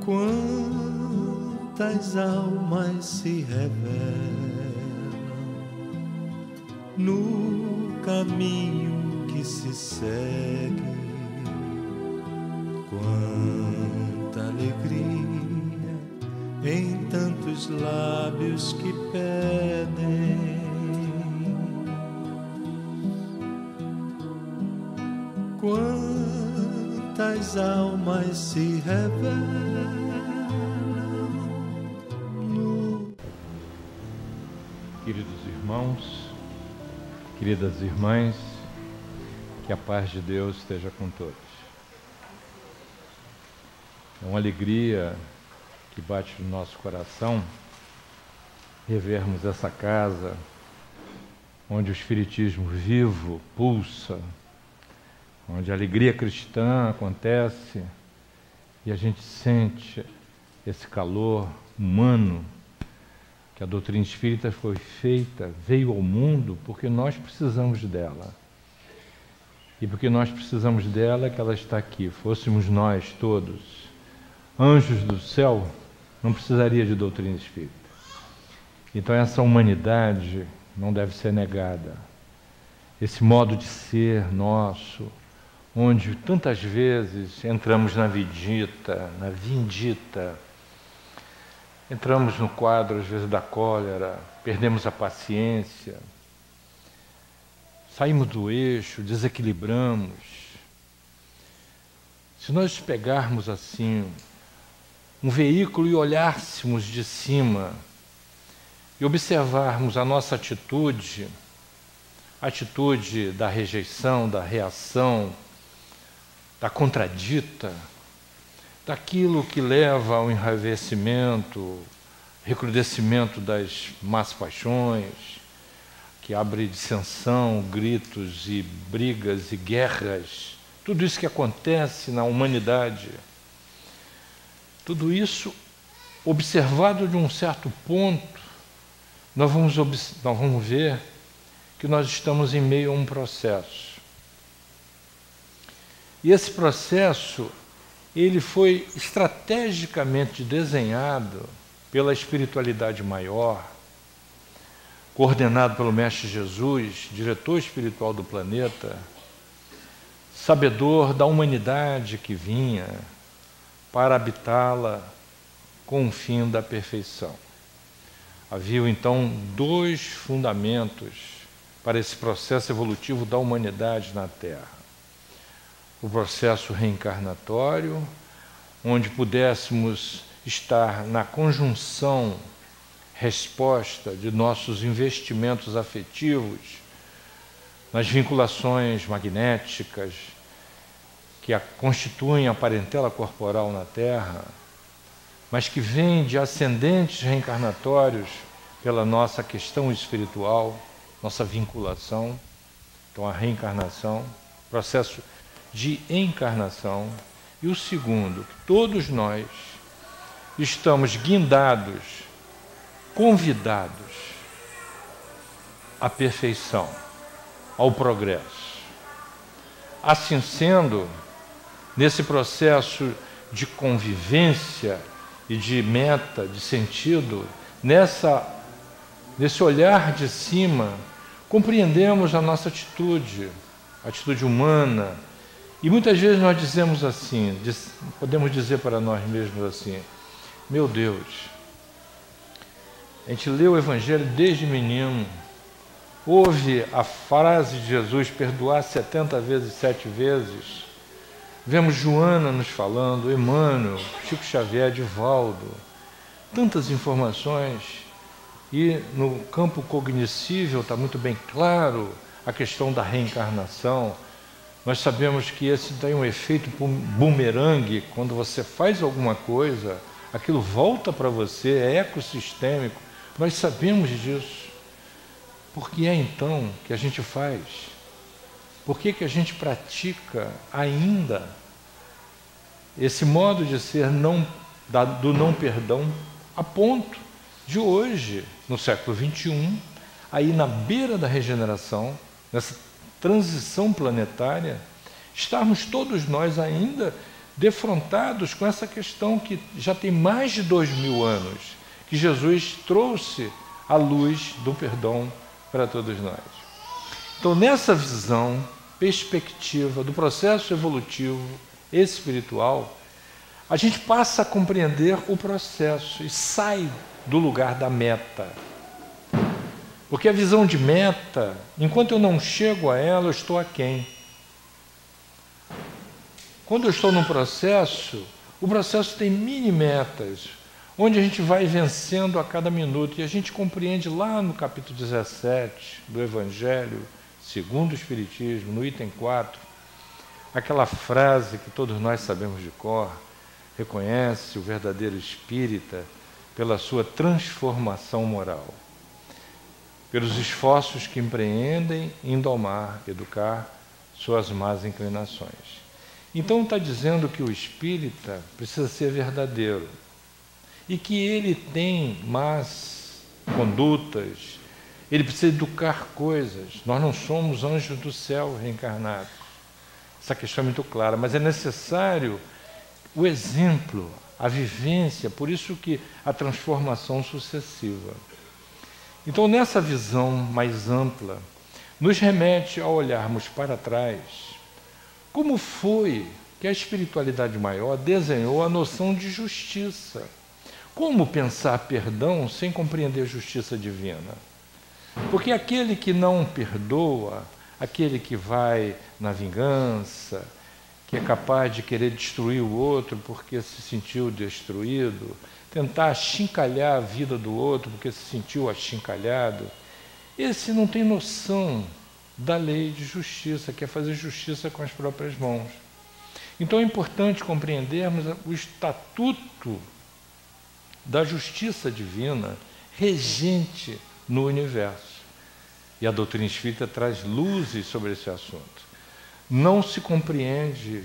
Quantas almas se revelam no caminho que se segue, quanta alegria em tantos lábios que pedem. Quantas almas se revelam. Queridos irmãos, queridas irmãs, que a paz de Deus esteja com todos. É uma alegria que bate no nosso coração revermos essa casa onde o Espiritismo vivo pulsa, onde a alegria cristã acontece e a gente sente esse calor humano, que a doutrina espírita foi feita, veio ao mundo porque nós precisamos dela. E porque nós precisamos dela que ela está aqui. Fôssemos nós todos anjos do céu, não precisaria de doutrina espírita. Então essa humanidade não deve ser negada. Esse modo de ser nosso, onde tantas vezes entramos na vindita, entramos no quadro, às vezes, da cólera, perdemos a paciência, saímos do eixo, desequilibramos. Se nós pegarmos assim um veículo e olhássemos de cima e observarmos a nossa atitude, a atitude da rejeição, da reação, da contradita, daquilo que leva ao enraivecimento, recrudescimento das más paixões, que abre dissensão, gritos e brigas e guerras, tudo isso que acontece na humanidade, tudo isso observado de um certo ponto, nós vamos ver que nós estamos em meio a um processo. E esse processo, ele foi estrategicamente desenhado pela espiritualidade maior, coordenado pelo Mestre Jesus, diretor espiritual do planeta, sabedor da humanidade que vinha para habitá-la com o fim da perfeição. Havia então dois fundamentos para esse processo evolutivo da humanidade na Terra. O processo reencarnatório, onde pudéssemos estar na conjunção resposta de nossos investimentos afetivos, nas vinculações magnéticas que constituem a parentela corporal na Terra, mas que vêm de ascendentes reencarnatórios pela nossa questão espiritual, nossa vinculação. Então a reencarnação, processo de encarnação. E o segundo, que todos nós estamos guindados, convidados à perfeição, ao progresso. Assim sendo, nesse processo de convivência e de meta, de sentido, nesse olhar de cima, compreendemos a nossa atitude humana. E muitas vezes nós dizemos assim, podemos dizer para nós mesmos assim: meu Deus, a gente lê o Evangelho desde menino, ouve a frase de Jesus, perdoar 70 vezes, 7 vezes, vemos Joana nos falando, Emmanuel, Chico Xavier, Divaldo, tantas informações, e no campo cognoscível está muito bem claro a questão da reencarnação. Nós sabemos que esse tem um efeito bumerangue, quando você faz alguma coisa, aquilo volta para você, é ecossistêmico. Nós sabemos disso. Por que é então que a gente faz? Por que a gente pratica ainda esse modo de ser do não perdão, a ponto de hoje, no século XXI, aí na beira da regeneração, nessa transição planetária, estarmos todos nós ainda defrontados com essa questão que já tem mais de 2000 anos, que Jesus trouxe a luz do perdão para todos nós. Então, nessa visão, perspectiva do processo evolutivo espiritual, a gente passa a compreender o processo e sai do lugar da meta. Porque a visão de meta, enquanto eu não chego a ela, eu estou aquém. Quando eu estou num processo, o processo tem mini metas, onde a gente vai vencendo a cada minuto. E a gente compreende lá no capítulo 17 do Evangelho, segundo o Espiritismo, no item 4, aquela frase que todos nós sabemos de cor: reconhece o verdadeiro espírita pela sua transformação moral, pelos esforços que empreendem em domar, educar suas más inclinações. Então está dizendo que o espírita precisa ser verdadeiro e que ele tem más condutas, ele precisa educar coisas. Nós não somos anjos do céu reencarnados. Essa questão é muito clara, mas é necessário o exemplo, a vivência, por isso que a transformação sucessiva. Então, nessa visão mais ampla, nos remete a olharmos para trás como foi que a espiritualidade maior desenhou a noção de justiça. Como pensar perdão sem compreender a justiça divina? Porque aquele que não perdoa, aquele que vai na vingança, que é capaz de querer destruir o outro porque se sentiu destruído, tentar achincalhar a vida do outro porque se sentiu achincalhado, esse não tem noção da lei de justiça, que é fazer justiça com as próprias mãos. Então é importante compreendermos o estatuto da justiça divina regente no universo. E a doutrina espírita traz luzes sobre esse assunto. Não se compreende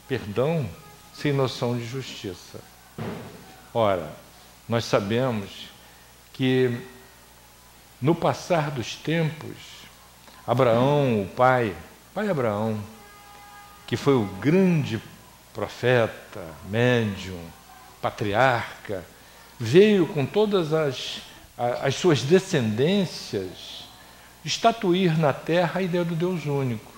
perdão sem noção de justiça. Ora, nós sabemos que no passar dos tempos, Abraão, o pai Abraão, que foi o grande profeta, médium, patriarca, veio com todas as suas descendências estatuir na terra a ideia do Deus único.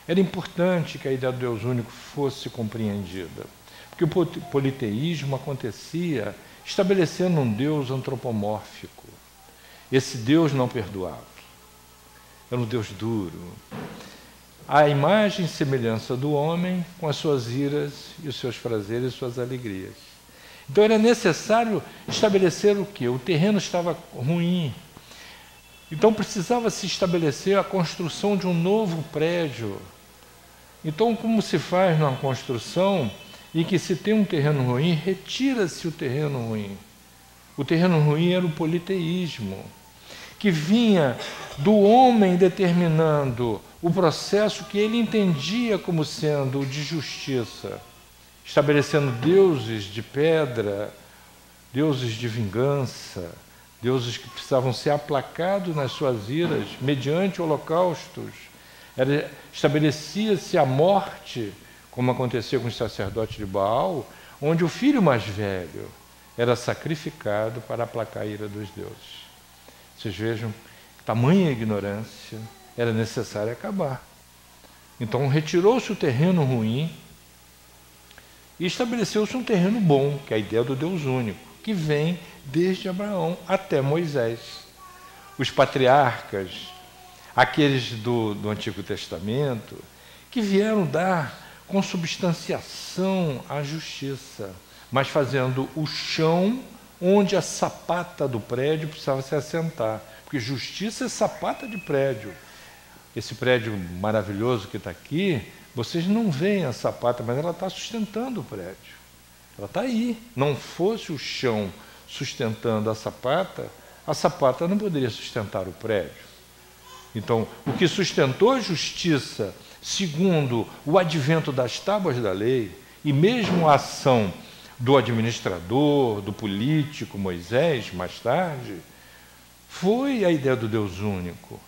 Era importante que a ideia do Deus único fosse compreendida, porque o politeísmo acontecia estabelecendo um Deus antropomórfico. Esse Deus não perdoava. Era um Deus duro. A imagem e semelhança do homem com as suas iras e os seus prazeres e suas alegrias. Então era necessário estabelecer o quê? O terreno estava ruim. Então precisava se estabelecer a construção de um novo prédio. Então, como se faz numa construção em que se tem um terreno ruim, retira-se o terreno ruim. O terreno ruim era o politeísmo, que vinha do homem determinando o processo que ele entendia como sendo o de justiça, estabelecendo deuses de pedra, deuses de vingança, deuses que precisavam ser aplacados nas suas iras mediante holocaustos. Estabelecia-se a morte, como acontecia com os sacerdotes de Baal, onde o filho mais velho era sacrificado para aplacar a ira dos deuses. Vocês vejam, tamanha ignorância, era necessário acabar. Então retirou-se o terreno ruim e estabeleceu-se um terreno bom, que é a ideia do Deus único, que vem desde Abraão até Moisés. Os patriarcas, aqueles do Antigo Testamento, que vieram dar consubstanciação à justiça, mas fazendo o chão onde a sapata do prédio precisava se assentar. Porque justiça é sapata de prédio. Esse prédio maravilhoso que está aqui, vocês não veem a sapata, mas ela está sustentando o prédio. Ela está aí. Não fosse o chão sustentando a sapata não poderia sustentar o prédio. Então, o que sustentou a justiça, segundo o advento das tábuas da lei, e mesmo a ação do administrador, do político Moisés, mais tarde, foi a ideia do Deus único,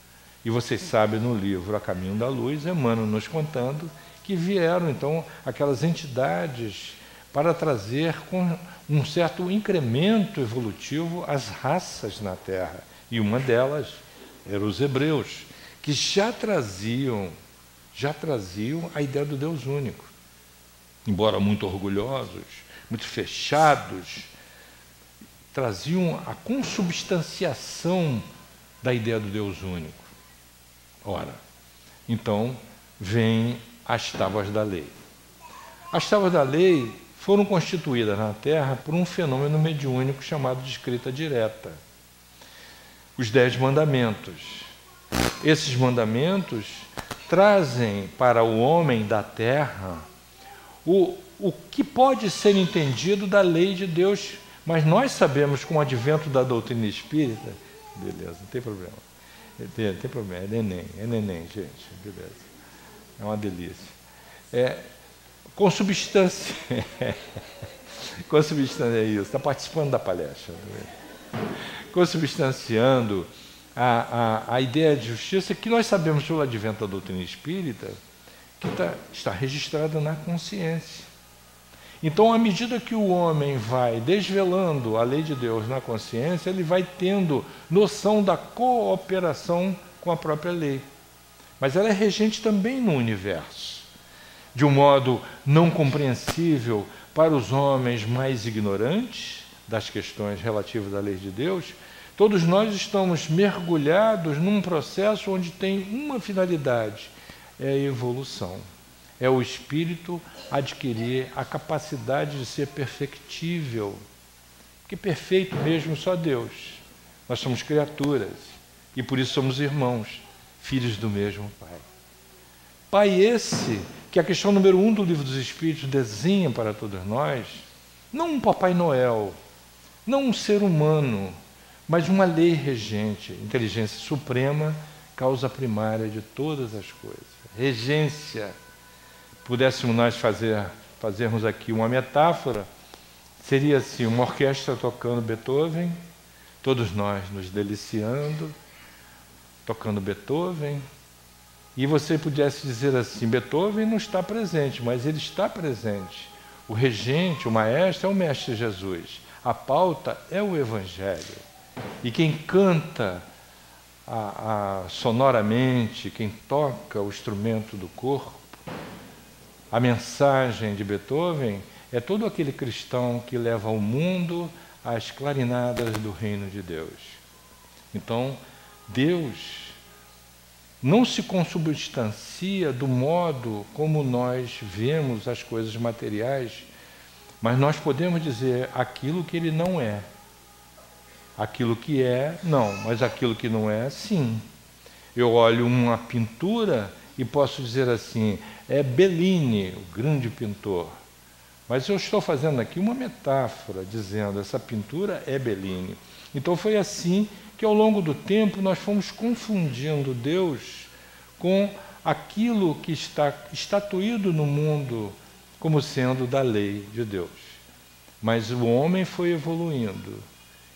E vocês sabem, no livro A Caminho da Luz, Emmanuel nos contando que vieram, então, aquelas entidades para trazer com um certo incremento evolutivo as raças na Terra. E uma delas eram os hebreus, que já traziam a ideia do Deus único. Embora muito orgulhosos, muito fechados, traziam a consubstanciação da ideia do Deus único. Ora, então, vêm as tábuas da lei. As tábuas da lei foram constituídas na Terra por um fenômeno mediúnico chamado de escrita direta. Os 10 mandamentos. Esses mandamentos trazem para o homem da Terra o que pode ser entendido da lei de Deus, mas nós sabemos, com o advento da doutrina espírita, beleza, não tem problema. Tem problema, é neném, gente, beleza. É uma delícia. Consubstância é isso, está participando da palestra. Consubstanciando a ideia de justiça que nós sabemos pelo advento da doutrina espírita, que está registrada na consciência. Então, à medida que o homem vai desvelando a lei de Deus na consciência, ele vai tendo noção da cooperação com a própria lei. Mas ela é regente também no universo, de um modo não compreensível para os homens mais ignorantes das questões relativas à lei de Deus. Todos nós estamos mergulhados num processo onde tem uma finalidade, é a evolução. É o espírito adquirir a capacidade de ser perfectível. Porque perfeito mesmo só Deus. Nós somos criaturas e por isso somos irmãos, filhos do mesmo Pai. Pai esse que a questão número 1 do Livro dos Espíritos desenha para todos nós, não um Papai Noel, não um ser humano, mas uma lei regente, inteligência suprema, causa primária de todas as coisas. Regência. Pudéssemos nós fazermos aqui uma metáfora, seria assim, uma orquestra tocando Beethoven, todos nós nos deliciando, tocando Beethoven, e você pudesse dizer assim, Beethoven não está presente, mas ele está presente. O regente, o maestro, é o Mestre Jesus. A pauta é o Evangelho. E quem canta sonoramente, quem toca o instrumento do corpo, a mensagem de Beethoven é todo aquele cristão que leva ao mundo as clarinadas do reino de Deus. Então, Deus não se consubstancia do modo como nós vemos as coisas materiais, mas nós podemos dizer aquilo que ele não é. Aquilo que é, não, mas aquilo que não é, sim. Eu olho uma pintura e posso dizer assim, é Bellini, o grande pintor. Mas eu estou fazendo aqui uma metáfora, dizendo, essa pintura é Bellini. Então foi assim que ao longo do tempo nós fomos confundindo Deus com aquilo que está estatuído no mundo como sendo da lei de Deus. Mas o homem foi evoluindo.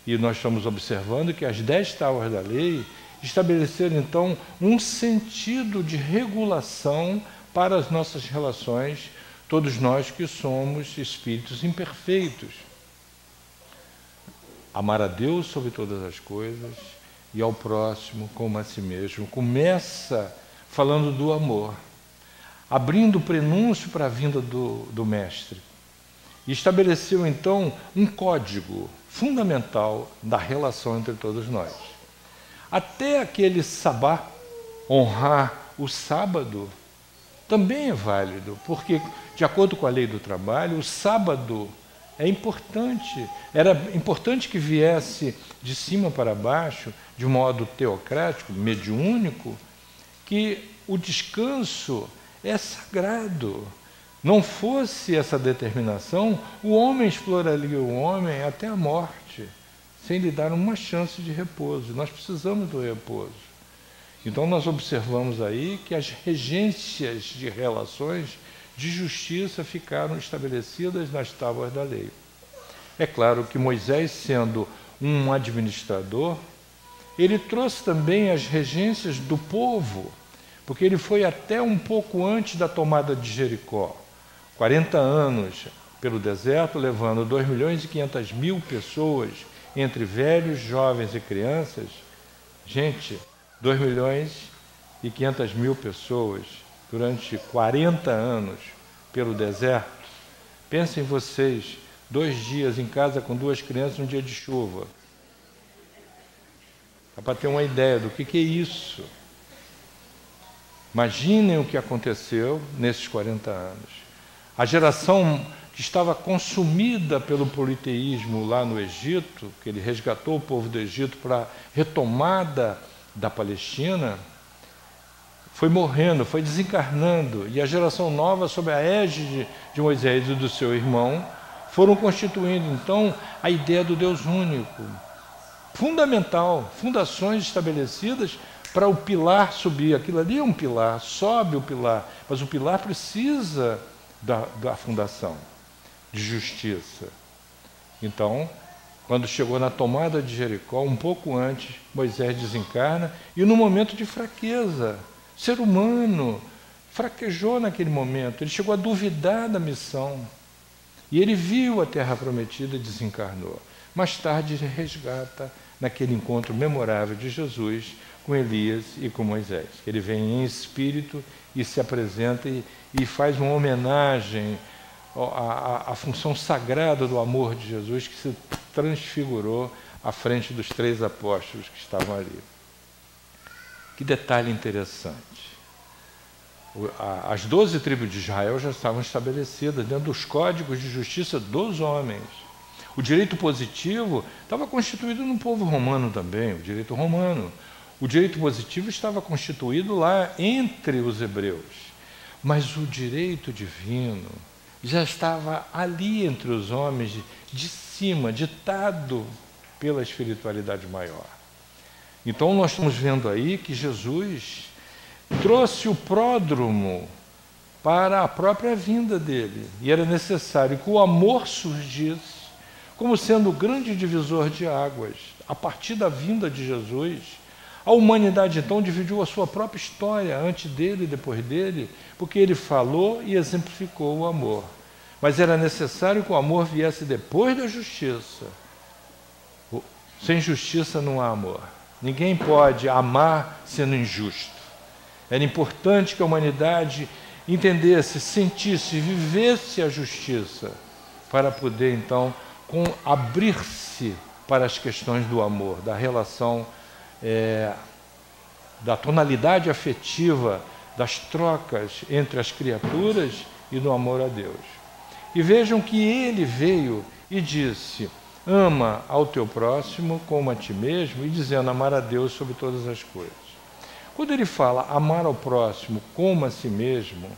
E nós estamos observando que as 10 tábuas da lei estabeleceram, então, um sentido de regulação para as nossas relações, todos nós que somos espíritos imperfeitos. Amar a Deus sobre todas as coisas e ao próximo como a si mesmo. Começa falando do amor, abrindo o prenúncio para a vinda do Mestre. E estabeleceu, então, um código fundamental da relação entre todos nós. Até aquele sabá, honrar o sábado, também é válido, porque, de acordo com a lei do trabalho, o sábado é importante. Era importante que viesse de cima para baixo, de modo teocrático, mediúnico, que o descanso é sagrado. Não fosse essa determinação, o homem exploraria o homem até a morte, sem lhe dar uma chance de repouso. Nós precisamos do repouso. Então nós observamos aí que as regências de relações de justiça ficaram estabelecidas nas tábuas da lei. É claro que Moisés, sendo um administrador, ele trouxe também as regências do povo, porque ele foi até um pouco antes da tomada de Jericó, 40 anos pelo deserto, levando 2.500.000 pessoas, entre velhos, jovens e crianças. Gente, 2.500.000 pessoas durante 40 anos pelo deserto. Pensem vocês, 2 dias em casa com 2 crianças num dia de chuva. Dá para ter uma ideia do que é isso. Imaginem o que aconteceu nesses 40 anos. A geração que estava consumida pelo politeísmo lá no Egito, que ele resgatou o povo do Egito para a retomada da Palestina, foi morrendo, foi desencarnando, e a geração nova, sob a égide de Moisés e do seu irmão, foram constituindo, então, a ideia do Deus único, fundamental, fundações estabelecidas para o pilar subir. Aquilo ali é um pilar, sobe o pilar, mas o pilar precisa da fundação de justiça. Então, quando chegou na tomada de Jericó, um pouco antes, Moisés desencarna, e no momento de fraqueza, ser humano fraquejou naquele momento, ele chegou a duvidar da missão, e ele viu a terra prometida e desencarnou. Mais tarde ele resgata naquele encontro memorável de Jesus com Elias e com Moisés. Ele vem em espírito e se apresenta e faz uma homenagem à função sagrada do amor de Jesus, que se transfigurou à frente dos 3 apóstolos que estavam ali. Que detalhe interessante. As 12 tribos de Israel já estavam estabelecidas dentro dos códigos de justiça dos homens. O direito positivo estava constituído no povo romano também, o direito romano. O direito positivo estava constituído lá entre os hebreus. Mas o direito divino já estava ali entre os homens, de cima, ditado pela espiritualidade maior. Então nós estamos vendo aí que Jesus trouxe o pródromo para a própria vinda dele. E era necessário que o amor surgisse como sendo o grande divisor de águas. A partir da vinda de Jesus, a humanidade então dividiu a sua própria história, antes dele e depois dele, porque ele falou e exemplificou o amor. Mas era necessário que o amor viesse depois da justiça. Sem justiça não há amor. Ninguém pode amar sendo injusto. Era importante que a humanidade entendesse, sentisse, vivesse a justiça, para poder então abrir-se para as questões do amor, da relação, da tonalidade afetiva, das trocas entre as criaturas e do amor a Deus. E vejam que ele veio e disse: ama ao teu próximo como a ti mesmo, e dizendo amar a Deus sobre todas as coisas. Quando ele fala amar ao próximo como a si mesmo,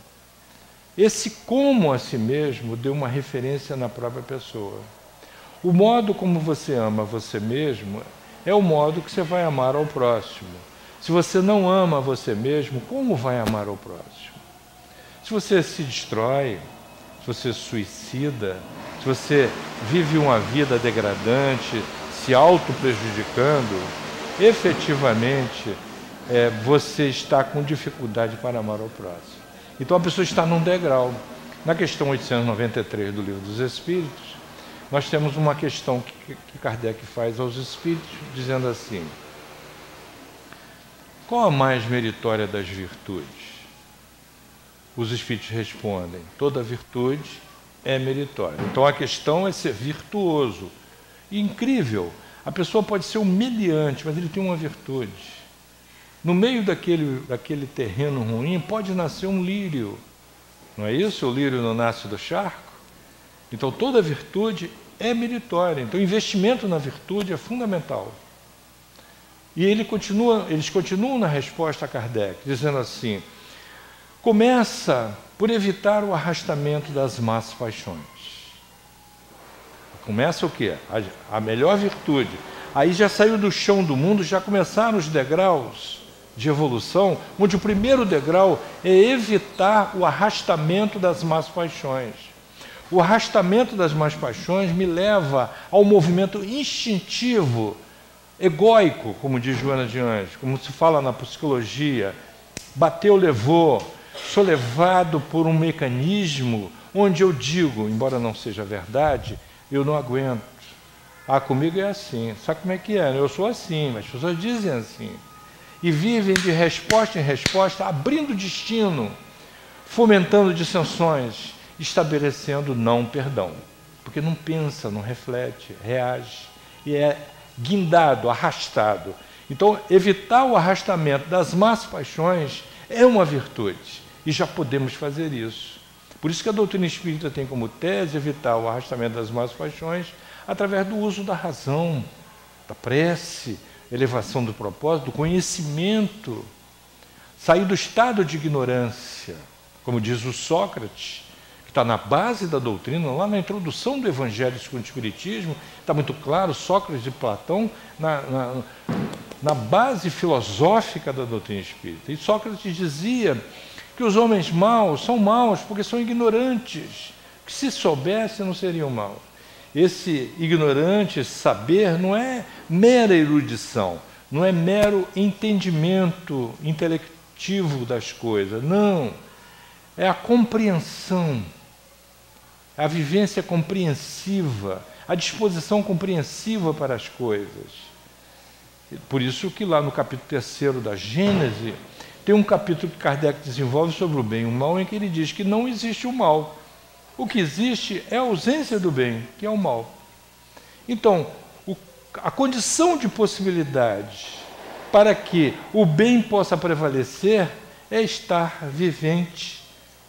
esse como a si mesmo deu uma referência na própria pessoa. O modo como você ama você mesmo é o modo que você vai amar ao próximo. Se você não ama você mesmo, como vai amar ao próximo? Se você se destrói, se você suicida, se você vive uma vida degradante, se auto-prejudicando, efetivamente você está com dificuldade para amar ao próximo. Então a pessoa está num degrau. Na questão 893 do Livro dos Espíritos, nós temos uma questão que Kardec faz aos espíritos, dizendo assim: qual a mais meritória das virtudes? Os espíritos respondem: toda virtude é meritória. Então a questão é ser virtuoso. E incrível, a pessoa pode ser humilhante, mas ele tem uma virtude. No meio daquele terreno ruim pode nascer um lírio. Não é isso? O lírio não nasce do charco? Então toda virtude é meritória. Então o investimento na virtude é fundamental. E eles continuam na resposta a Kardec, dizendo assim: começa por evitar o arrastamento das más paixões. Começa o quê? A melhor virtude. Aí já saiu do chão do mundo, já começaram os degraus de evolução, onde o primeiro degrau é evitar o arrastamento das más paixões. O arrastamento das más paixões me leva ao movimento instintivo egóico, como diz Joana de Anjos, como se fala na psicologia, bateu, levou, sou levado por um mecanismo onde eu digo, embora não seja verdade, eu não aguento. Ah, comigo é assim. Sabe como é que é? Eu sou assim, mas as pessoas dizem assim. E vivem de resposta em resposta, abrindo destino, fomentando dissensões, estabelecendo não perdão. Porque não pensa, não reflete, reage. E é guindado, arrastado. Então, evitar o arrastamento das más paixões é uma virtude. E já podemos fazer isso. Por isso que a doutrina espírita tem como tese evitar o arrastamento das más paixões através do uso da razão, da prece, elevação do propósito, do conhecimento, sair do estado de ignorância, como diz o Sócrates, que está na base da doutrina, lá na introdução do Evangelho segundo o Espiritismo, está muito claro, Sócrates e Platão, na base filosófica da doutrina espírita. E Sócrates dizia que os homens maus são maus porque são ignorantes, que se soubessem não seriam maus. Esse ignorante, esse saber, não é mera erudição, não é mero entendimento intelectivo das coisas, não. É a compreensão, a vivência compreensiva, a disposição compreensiva para as coisas. Por isso que lá no capítulo 3º da Gênese, tem um capítulo que Kardec desenvolve sobre o bem e o mal, em que ele diz que não existe o mal. O que existe é a ausência do bem, que é o mal. Então, a condição de possibilidade para que o bem possa prevalecer é estar vivente,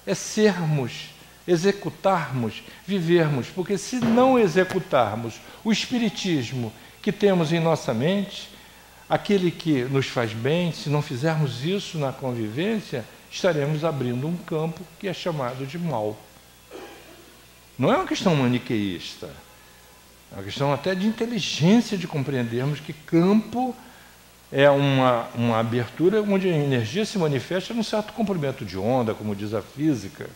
é sermos, executarmos, vivermos. Porque se não executarmos o espiritismo que temos em nossa mente, aquele que nos faz bem, se não fizermos isso na convivência, estaremos abrindo um campo que é chamado de mal. Não é uma questão maniqueísta, é uma questão até de inteligência de compreendermos que campo é uma abertura onde a energia se manifesta num certo comprimento de onda, como diz a física.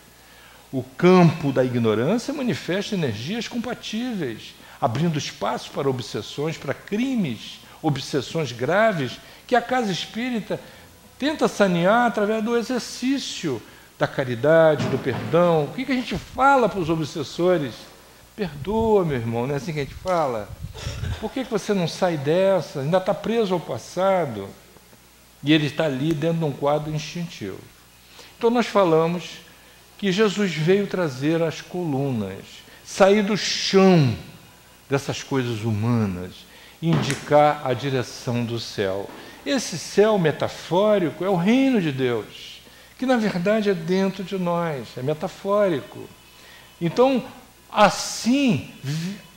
O campo da ignorância manifesta energias compatíveis, abrindo espaço para obsessões, para crimes, obsessões graves, que a casa espírita tenta sanear através do exercício da caridade, do perdão. O que a gente fala para os obsessores? Perdoa, meu irmão, não é assim que a gente fala? Por que você não sai dessa? Ainda está preso ao passado. E ele está ali dentro de um quadro instintivo. Então nós falamos que Jesus veio trazer as colunas, sair do chão dessas coisas humanas, indicar a direção do céu. Esse céu metafórico é o reino de Deus, que na verdade é dentro de nós, é metafórico. Então, assim,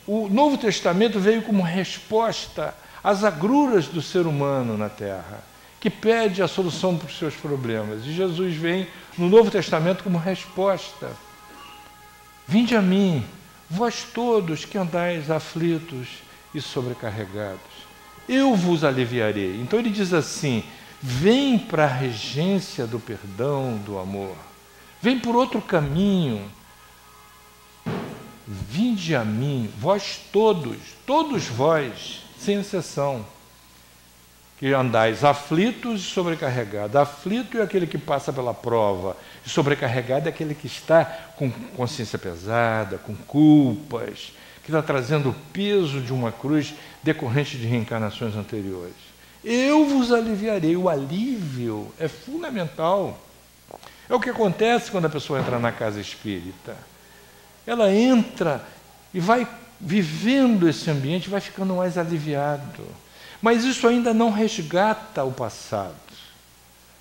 o Novo Testamento veio como resposta às agruras do ser humano na Terra, que pede a solução para os seus problemas. E Jesus vem no Novo Testamento como resposta. Vinde a mim, vós todos que andais aflitos e sobrecarregados, eu vos aliviarei. Então ele diz assim: vem para a regência do perdão, do amor. Vem por outro caminho. Vinde a mim, vós todos, todos vós, sem exceção, que andais aflitos e sobrecarregados. Aflito é aquele que passa pela prova, e sobrecarregado é aquele que está com consciência pesada, com culpas, que está trazendo o peso de uma cruz decorrente de reencarnações anteriores. Eu vos aliviarei. O alívio é fundamental. É o que acontece quando a pessoa entra na casa espírita. Ela entra e vai vivendo esse ambiente, vai ficando mais aliviado. Mas isso ainda não resgata o passado.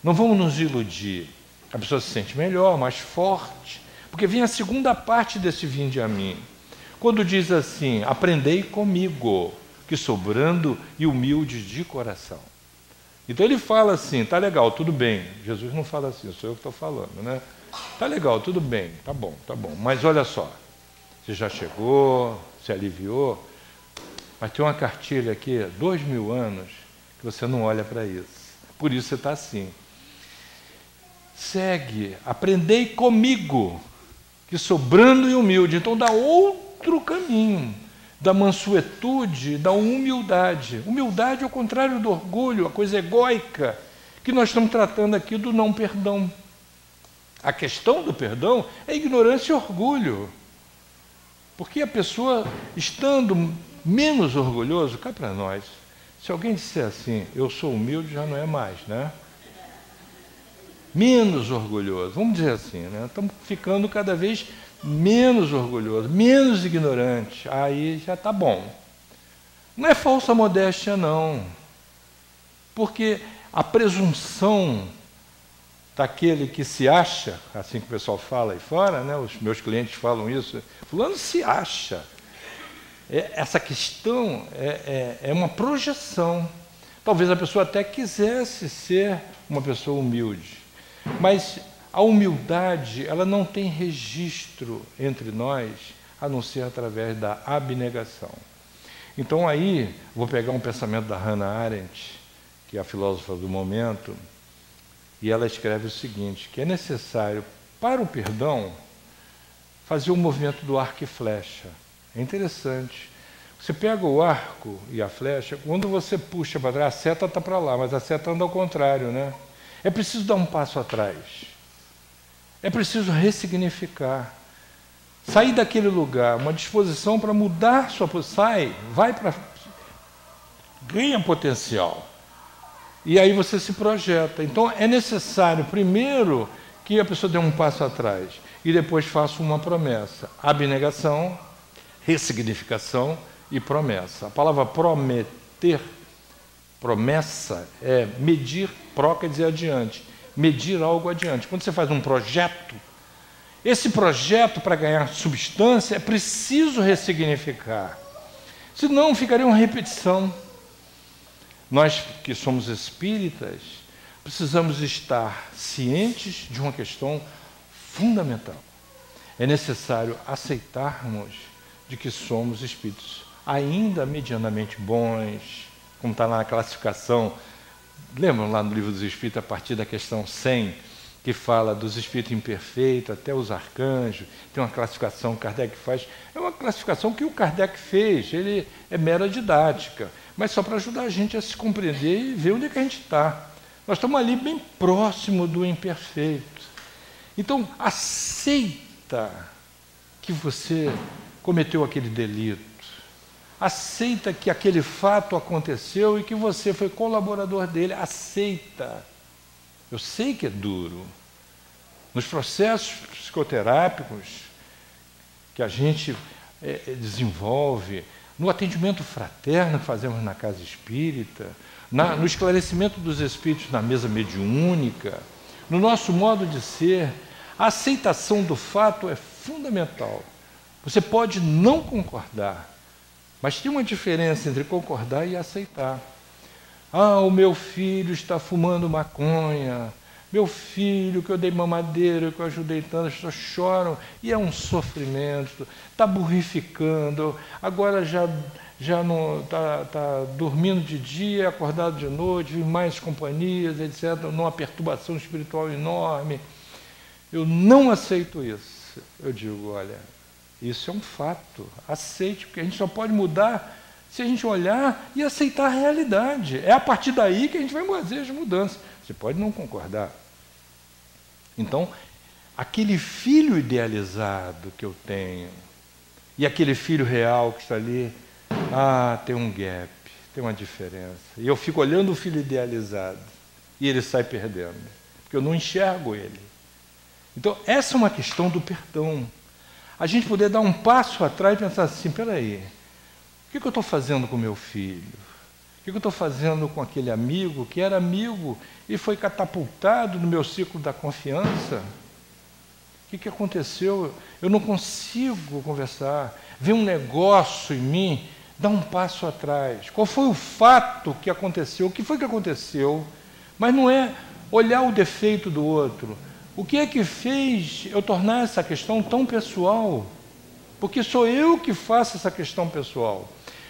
Não vamos nos iludir. A pessoa se sente melhor, mais forte, porque vem a segunda parte desse vinde a mim. Quando diz assim: aprendei comigo, que sou brando e humilde de coração. Então ele fala assim: tá legal, tudo bem. Jesus não fala assim, sou eu que estou falando, né? Tá legal, tudo bem, tá bom, mas olha só, você já chegou, se aliviou, mas tem uma cartilha aqui, 2000 anos, que você não olha para isso. Por isso você está assim. Segue, aprendei comigo, que sou brando e humilde. Então dá outro caminho. da mansuetude, da humildade. Humildade é o contrário do orgulho, a coisa egóica, que nós estamos tratando aqui do não perdão. A questão do perdão é ignorância e orgulho. Porque a pessoa, estando menos orgulhoso, cá para nós, se alguém disser assim, eu sou humilde, já não é mais, né? Menos orgulhoso, vamos dizer assim, né? Estamos ficando cada vez menos orgulhoso, menos ignorante, aí já está bom. Não é falsa modéstia, não. Porque a presunção daquele que se acha, assim que o pessoal fala aí fora, né? Os meus clientes falam isso, fulano se acha. Essa questão é uma projeção. Talvez a pessoa até quisesse ser uma pessoa humilde, mas a humildade, ela não tem registro entre nós, a não ser através da abnegação. Então aí, vou pegar um pensamento da Hannah Arendt, que é a filósofa do momento, e ela escreve o seguinte, que é necessário, para o perdão, fazer o movimento do arco e flecha. É interessante. Você pega o arco e a flecha, quando você puxa para trás, a seta está para lá, mas a seta anda ao contrário, né? É preciso dar um passo atrás. É preciso ressignificar. Sair daquele lugar, uma disposição para mudar sua posição. Vai para... ganha potencial. E aí você se projeta. Então é necessário, primeiro, que a pessoa dê um passo atrás e depois faça uma promessa. Abnegação, ressignificação e promessa. A palavra prometer, promessa, é medir, pró quer dizer adiante, medir algo adiante. Quando você faz um projeto, esse projeto, para ganhar substância, é preciso ressignificar. Senão ficaria uma repetição. Nós que somos espíritas, precisamos estar cientes de uma questão fundamental. É necessário aceitarmos de que somos espíritos ainda medianamente bons, como está na classificação. Lembram lá no Livro dos Espíritos, a partir da questão 100, que fala dos espíritos imperfeitos, até os arcanjos, tem uma classificação que Kardec faz. É uma classificação que o Kardec fez, ele é mera didática, mas só para ajudar a gente a se compreender e ver onde é que a gente está. Nós estamos ali bem próximo do imperfeito. Então, aceita que você cometeu aquele delito. Aceita que aquele fato aconteceu e que você foi colaborador dele. Aceita. Eu sei que é duro. Nos processos psicoterápicos que a gente desenvolve, no atendimento fraterno que fazemos na casa espírita, no esclarecimento dos espíritos na mesa mediúnica, no nosso modo de ser, a aceitação do fato é fundamental. Você pode não concordar, mas tem uma diferença entre concordar e aceitar. Ah, o meu filho está fumando maconha, meu filho que eu dei mamadeira, que eu ajudei tanto, as pessoas choram, e é um sofrimento, está burrificando, agora já não está dormindo de dia, acordado de noite, vive mais companhias, etc., numa perturbação espiritual enorme. Eu não aceito isso. Eu digo, olha, isso é um fato, aceite, porque a gente só pode mudar se a gente olhar e aceitar a realidade. É a partir daí que a gente vai fazer as mudanças. Você pode não concordar. Então, aquele filho idealizado que eu tenho e aquele filho real que está ali, tem um gap, tem uma diferença. E eu fico olhando o filho idealizado e ele sai perdendo, porque eu não enxergo ele. Então, essa é uma questão do perdão. A gente poder dar um passo atrás e pensar assim, peraí, o que eu estou fazendo com meu filho? O que eu estou fazendo com aquele amigo que era amigo e foi catapultado no meu ciclo da confiança? O que aconteceu? Eu não consigo conversar. Vem um negócio em mim, dá um passo atrás. Qual foi o fato que aconteceu? O que foi que aconteceu? Mas não é olhar o defeito do outro. O que é que fez eu tornar essa questão tão pessoal? Porque sou eu que faço essa questão pessoal.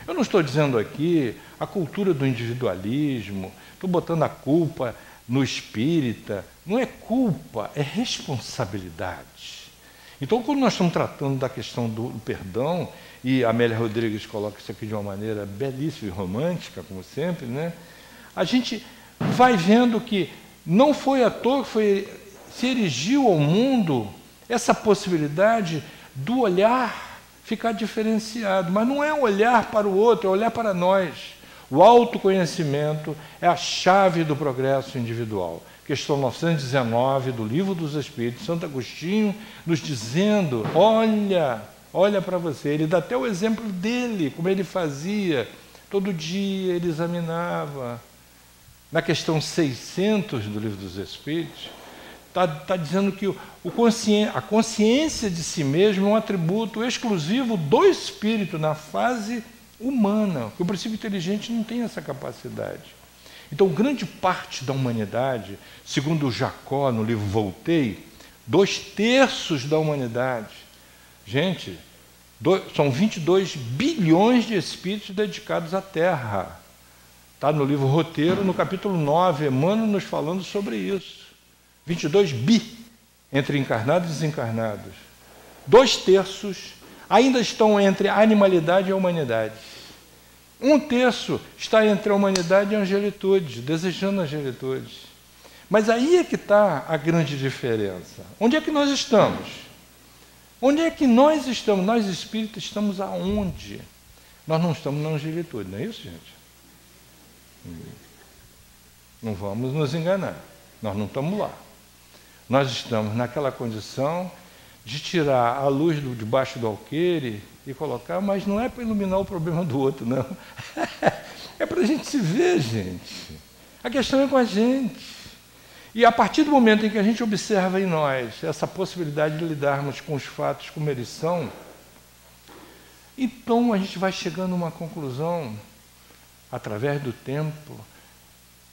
Eu não estou dizendo aqui a cultura do individualismo, estou botando a culpa no espírita. Não é culpa, é responsabilidade. Então, quando nós estamos tratando da questão do perdão, e a Amélia Rodrigues coloca isso aqui de uma maneira belíssima e romântica, como sempre, né? A gente vai vendo que não foi à toa que se erigiu ao mundo essa possibilidade do olhar ficar diferenciado. Mas não é olhar para o outro, é olhar para nós. O autoconhecimento é a chave do progresso individual. Questão 919 do Livro dos Espíritos, Santo Agostinho nos dizendo, olha para você. Ele dá até o exemplo dele, como ele fazia. Todo dia ele examinava. Na questão 600 do Livro dos Espíritos, está dizendo que a consciência de si mesmo é um atributo exclusivo do espírito na fase humana, que o princípio inteligente não tem essa capacidade. Então, grande parte da humanidade, segundo o Jacó, no livro Voltei, 2/3 da humanidade, gente, são 22 bilhões de espíritos dedicados à Terra. Está no livro Roteiro, no capítulo 9, Emmanuel nos falando sobre isso. 22 bi, entre encarnados e desencarnados. 2/3 ainda estão entre a animalidade e a humanidade. 1/3 está entre a humanidade e a angelitude, desejando a angelitude. Mas aí é que está a grande diferença. Onde é que nós estamos? Onde é que nós estamos? Nós espíritas estamos aonde? Nós não estamos na angelitude, não é isso, gente? Não vamos nos enganar. Nós não estamos lá. Nós estamos naquela condição de tirar a luz debaixo do alqueire e colocar, mas não é para iluminar o problema do outro, não. É para a gente se ver, gente. A questão é com a gente. E a partir do momento em que a gente observa em nós essa possibilidade de lidarmos com os fatos como eles são, então a gente vai chegando a uma conclusão, através do tempo.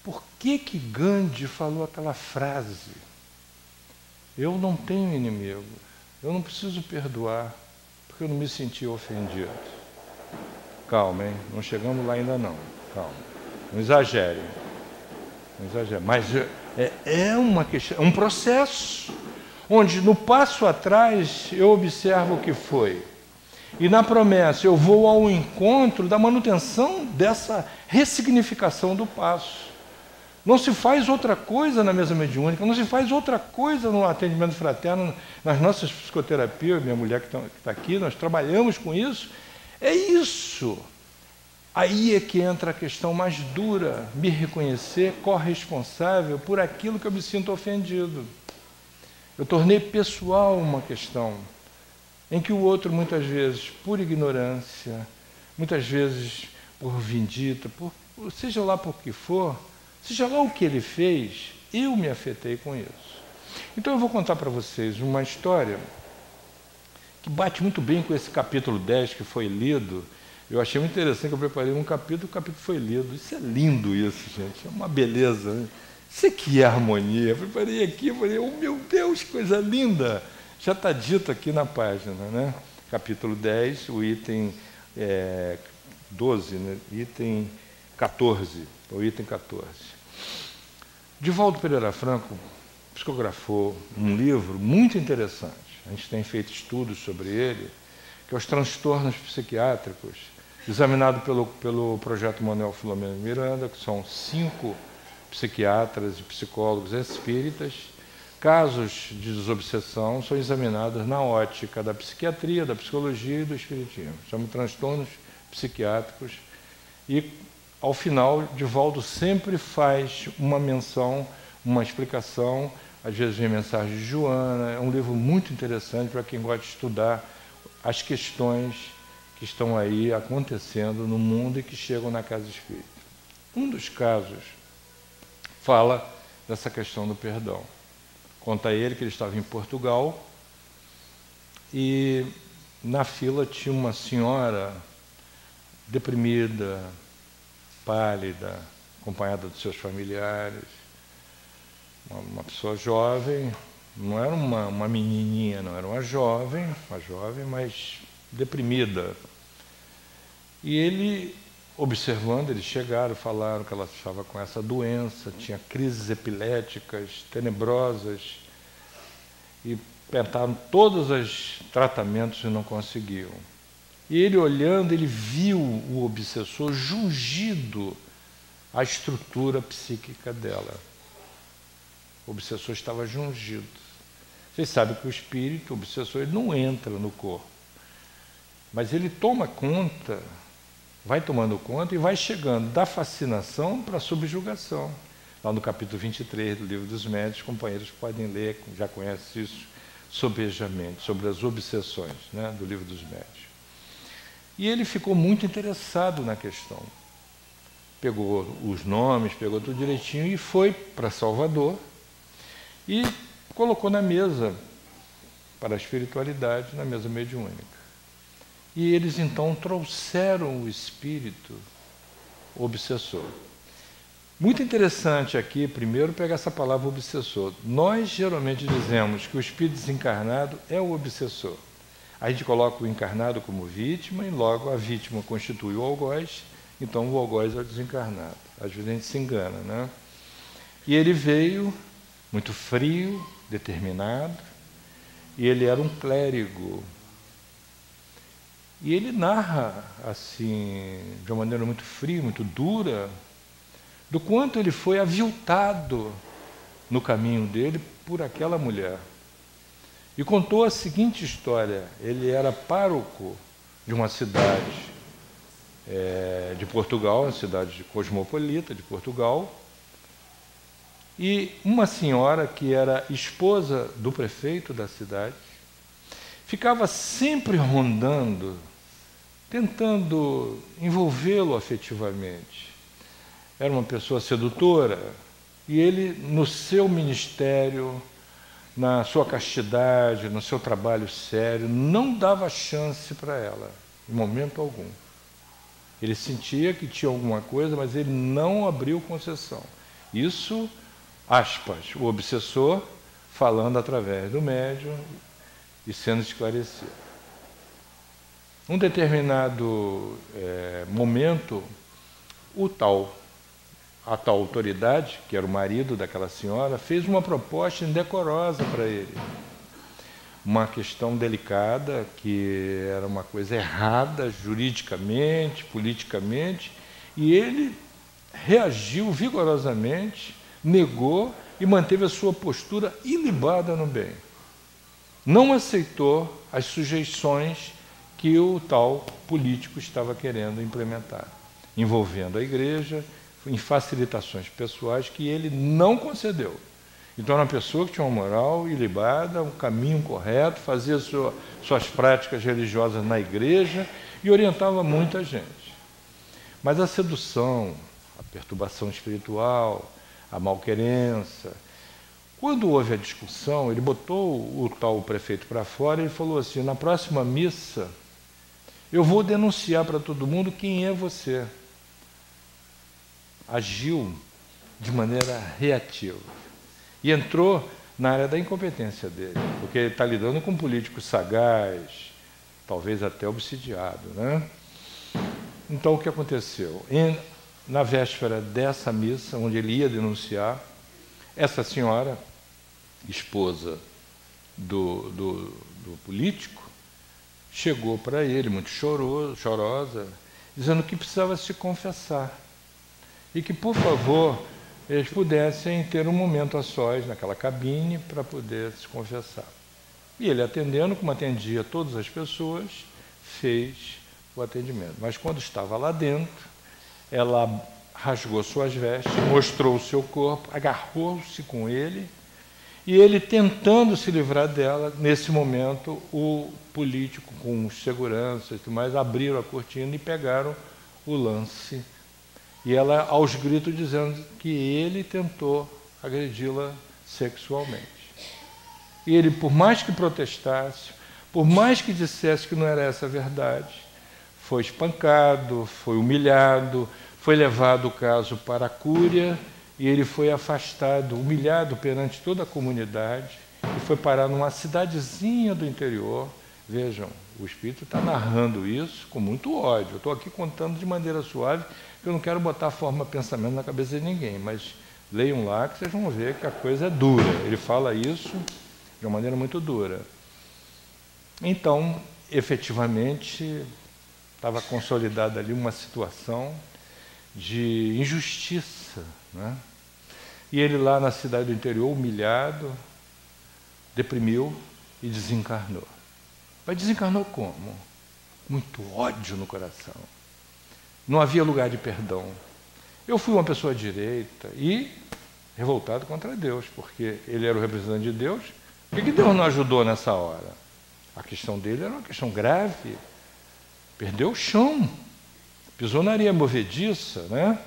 Por que Gandhi falou aquela frase? Eu não tenho inimigo, eu não preciso perdoar, porque eu não me senti ofendido. Calma, hein? Não chegamos lá ainda não. Calma. Não exagerem. Não exagerem. Mas é uma questão, é um processo, onde no passo atrás eu observo o que foi. E na promessa eu vou ao encontro da manutenção dessa ressignificação do passo. Não se faz outra coisa na mesa mediúnica, não se faz outra coisa no atendimento fraterno, nas nossas psicoterapias, minha mulher que está aqui, nós trabalhamos com isso. É isso. Aí é que entra a questão mais dura, me reconhecer corresponsável por aquilo que eu me sinto ofendido. Eu tornei pessoal uma questão em que o outro, muitas vezes, por ignorância, muitas vezes por vindita, seja lá por que for, seja lá o que ele fez, eu me afetei com isso. Então eu vou contar para vocês uma história que bate muito bem com esse capítulo 10 que foi lido. Eu achei muito interessante que eu preparei um capítulo, o capítulo foi lido. Isso é lindo isso, gente, é uma beleza, né? Isso aqui é harmonia. Eu preparei aqui, eu falei, oh meu Deus, coisa linda! Já está dito aqui na página, né? Capítulo 10, o item 12, né? Item 14, o item 14. Divaldo Pereira Franco psicografou um livro muito interessante, a gente tem feito estudos sobre ele, que é Os Transtornos Psiquiátricos, examinado pelo projeto Manuel Filomeno Miranda, que são 5 psiquiatras e psicólogos espíritas. Casos de desobsessão são examinados na ótica da psiquiatria, da psicologia e do espiritismo. São transtornos psiquiátricos. E, ao final, Divaldo sempre faz uma menção, uma explicação, às vezes vem mensagem de Joana. É um livro muito interessante para quem gosta de estudar as questões que estão aí acontecendo no mundo e que chegam na casa espírita. Um dos casos fala dessa questão do perdão. Conta ele que ele estava em Portugal e na fila tinha uma senhora deprimida, pálida, acompanhada dos seus familiares, uma pessoa jovem, não era uma menininha, não, era uma jovem, mas deprimida. E ele, observando, eles chegaram, falaram que ela estava com essa doença, tinha crises epiléticas tenebrosas, e tentaram todos os tratamentos e não conseguiam. E ele olhando, ele viu o obsessor jungido à estrutura psíquica dela. O obsessor estava jungido. Vocês sabem que o espírito, o obsessor, ele não entra no corpo. Mas ele toma conta, vai tomando conta e vai chegando da fascinação para a subjugação. Lá no capítulo 23 do Livro dos Médiuns, companheiros podem ler, já conhecem isso sobejamente, sobre as obsessões, né, do Livro dos Médiuns. E ele ficou muito interessado na questão. Pegou os nomes, pegou tudo direitinho e foi para Salvador e colocou na mesa para a espiritualidade, na mesa mediúnica. E eles então trouxeram o espírito obsessor. Muito interessante aqui, primeiro, pegar essa palavra obsessor. Nós geralmente dizemos que o espírito desencarnado é o obsessor. A gente coloca o encarnado como vítima e logo a vítima constitui o algoz, então o algoz é o desencarnado. Às vezes a gente se engana, né? E ele veio muito frio, determinado, e ele era um clérigo. E ele narra, assim, de uma maneira muito fria, muito dura, do quanto ele foi aviltado no caminho dele por aquela mulher. E contou a seguinte história: ele era pároco de uma cidade de Portugal, uma cidade cosmopolita de Portugal, e uma senhora que era esposa do prefeito da cidade ficava sempre rondando, tentando envolvê-lo afetivamente. Era uma pessoa sedutora, e ele, no seu ministério, na sua castidade, no seu trabalho sério, não dava chance para ela, em momento algum. Ele sentia que tinha alguma coisa, mas ele não abriu concessão. Isso, aspas, o obsessor falando através do médium e sendo esclarecido. Num determinado momento, a tal autoridade, que era o marido daquela senhora, fez uma proposta indecorosa para ele. Uma questão delicada, que era uma coisa errada juridicamente, politicamente, e ele reagiu vigorosamente, negou e manteve a sua postura ilibada no bem. Não aceitou as sujeições que o tal político estava querendo implementar, envolvendo a igreja em facilitações pessoais que ele não concedeu. Então era uma pessoa que tinha uma moral ilibada, um caminho correto, fazia suas práticas religiosas na igreja e orientava muita gente. Mas a sedução, a perturbação espiritual, a malquerença, quando houve a discussão, ele botou o tal prefeito para fora e falou assim: na próxima missa eu vou denunciar para todo mundo quem é você. Agiu de maneira reativa e entrou na área da incompetência dele, porque ele está lidando com um político sagaz, talvez até obsidiado, né? Então o que aconteceu? Na véspera dessa missa, onde ele ia denunciar, essa senhora, esposa do político, chegou para ele muito chorosa, dizendo que precisava se confessar e que, por favor, eles pudessem ter um momento a sós naquela cabine para poder se confessar. E ele, atendendo, como atendia todas as pessoas, fez o atendimento. Mas quando estava lá dentro, ela rasgou suas vestes, mostrou o seu corpo, agarrou-se com ele, e ele, tentando se livrar dela, nesse momento, o político, com os seguranças e tudo mais, abriram a cortina e pegaram o lance. E ela, aos gritos, dizendo que ele tentou agredi-la sexualmente. E ele, por mais que protestasse, por mais que dissesse que não era essa a verdade, foi espancado, foi humilhado, foi levado o caso para a cúria, e ele foi afastado, humilhado perante toda a comunidade, e foi parar numa cidadezinha do interior. Vejam, o Espírito está narrando isso com muito ódio. Eu estou aqui contando de maneira suave, porque eu não quero botar forma de pensamento na cabeça de ninguém, mas leiam lá que vocês vão ver que a coisa é dura. Ele fala isso de uma maneira muito dura. Então, efetivamente, estava consolidada ali uma situação de injustiça, né? E ele lá na cidade do interior, humilhado, deprimiu e desencarnou. Mas desencarnou como? Muito ódio no coração. Não havia lugar de perdão. Eu fui uma pessoa direita e revoltado contra Deus, porque ele era o representante de Deus. Por que Deus não ajudou nessa hora? A questão dele era uma questão grave. Perdeu o chão, pisou na areia movediça, né?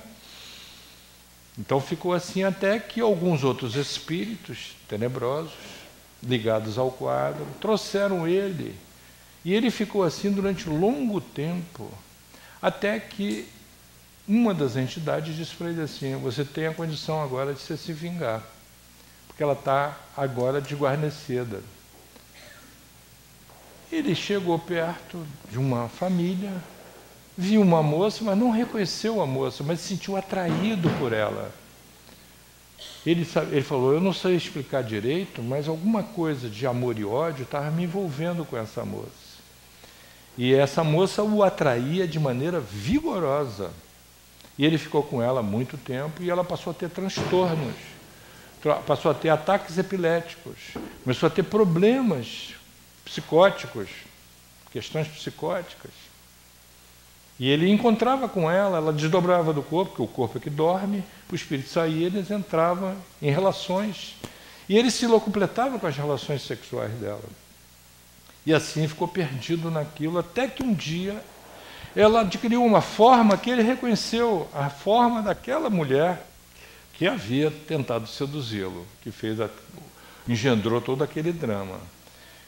Então ficou assim até que alguns outros espíritos tenebrosos, ligados ao quadro, trouxeram ele. E ele ficou assim durante longo tempo, até que uma das entidades disse para ele assim: você tem a condição agora de se vingar, porque ela está agora desguarnecida. Ele chegou perto de uma família, viu uma moça, mas não reconheceu a moça, mas se sentiu atraído por ela. Ele falou: eu não sei explicar direito, mas alguma coisa de amor e ódio estava me envolvendo com essa moça. E essa moça o atraía de maneira vigorosa. E ele ficou com ela há muito tempo e ela passou a ter transtornos, passou a ter ataques epiléticos, começou a ter problemas psicóticos, questões psicóticas. E ele encontrava com ela, ela desdobrava do corpo, porque o corpo é que dorme, o espírito saía, eles entravam em relações. E ele se locupletava com as relações sexuais dela. E assim ficou perdido naquilo, até que um dia ela adquiriu uma forma que ele reconheceu, a forma daquela mulher que havia tentado seduzi-lo, que engendrou todo aquele drama.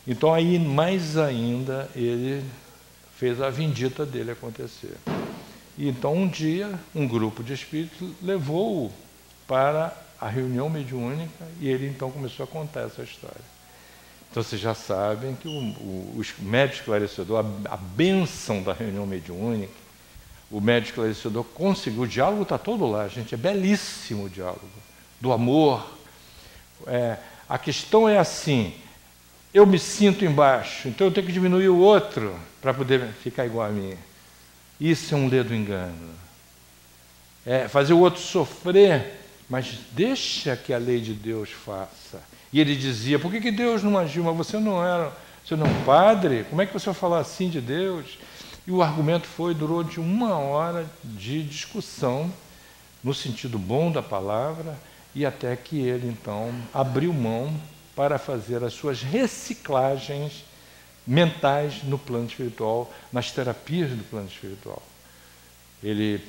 Então aí, mais ainda, ele fez a vindita dele acontecer. E então um dia, um grupo de espíritos levou-o para a reunião mediúnica e ele então começou a contar essa história. Então vocês já sabem que o médium esclarecedor, a bênção da reunião mediúnica, o médium esclarecedor conseguiu, o diálogo está todo lá, gente, é belíssimo o diálogo, do amor. A questão é assim: eu me sinto embaixo, então eu tenho que diminuir o outro para poder ficar igual a mim. Isso é um ledo engano. É fazer o outro sofrer, mas deixa que a lei de Deus faça. E ele dizia: por que Deus não agiu? Mas você não é um padre? Como é que você vai falar assim de Deus? E o argumento durou de 1 hora de discussão, no sentido bom da palavra, e até que ele então abriu mão para fazer as suas reciclagens mentais no plano espiritual, nas terapias do plano espiritual. Ele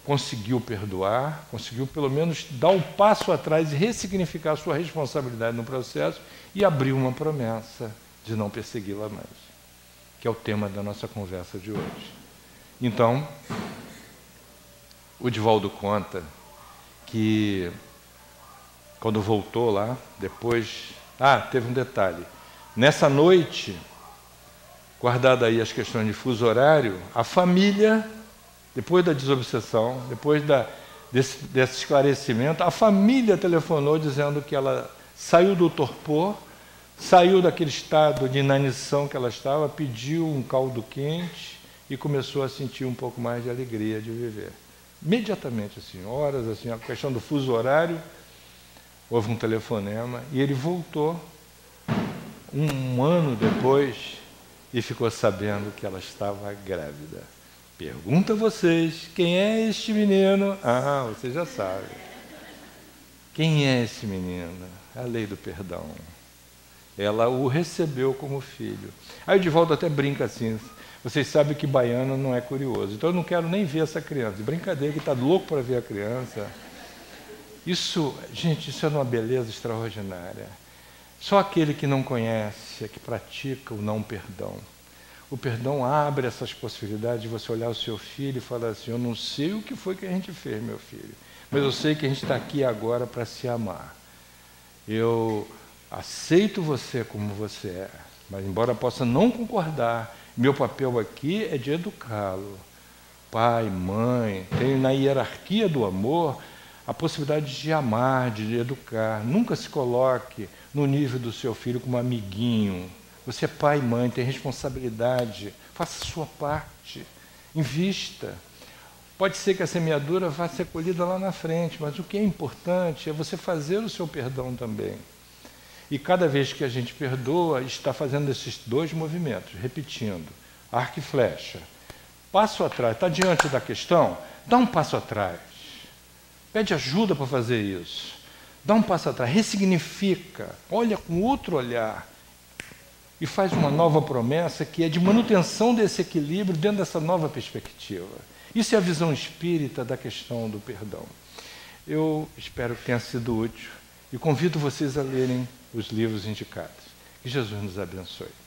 conseguiu perdoar, conseguiu pelo menos dar um passo atrás e ressignificar a sua responsabilidade no processo e abriu uma promessa de não persegui-la mais, que é o tema da nossa conversa de hoje. Então, o Divaldo conta que quando voltou lá, depois... teve um detalhe. Nessa noite, guardada aí as questões de fuso horário, a família... Depois da desobsessão, depois desse esclarecimento, a família telefonou dizendo que ela saiu do torpor, saiu daquele estado de inanição que ela estava, pediu um caldo quente e começou a sentir um pouco mais de alegria de viver. Imediatamente, assim, horas, assim, a questão do fuso horário, houve um telefonema e ele voltou 1 ano depois e ficou sabendo que ela estava grávida. Pergunta a vocês, quem é este menino? Vocês já sabem. Quem é esse menino? É a lei do perdão. Ela o recebeu como filho. Aí o Divaldo até brinca assim: vocês sabem que baiano não é curioso, então eu não quero nem ver essa criança. Brincadeira, que está louco para ver a criança. Isso, gente, isso é uma beleza extraordinária. Só aquele que não conhece é que pratica o não perdão. O perdão abre essas possibilidades de você olhar o seu filho e falar assim: eu não sei o que foi que a gente fez, meu filho, mas eu sei que a gente está aqui agora para se amar. Eu aceito você como você é, mas embora possa não concordar, meu papel aqui é de educá-lo. Pai, mãe, tem na hierarquia do amor a possibilidade de amar, de educar. Nunca se coloque no nível do seu filho como amiguinho. Você é pai e mãe, tem responsabilidade. Faça a sua parte. Invista. Pode ser que a semeadura vá ser colhida lá na frente, mas o que é importante é você fazer o seu perdão também. E cada vez que a gente perdoa, está fazendo esses dois movimentos, repetindo, arco e flecha. Passo atrás, está diante da questão, dá um passo atrás. Pede ajuda para fazer isso. Dá um passo atrás, ressignifica, olha com outro olhar e faz uma nova promessa que é de manutenção desse equilíbrio dentro dessa nova perspectiva. Isso é a visão espírita da questão do perdão. Eu espero que tenha sido útil e convido vocês a lerem os livros indicados. Que Jesus nos abençoe.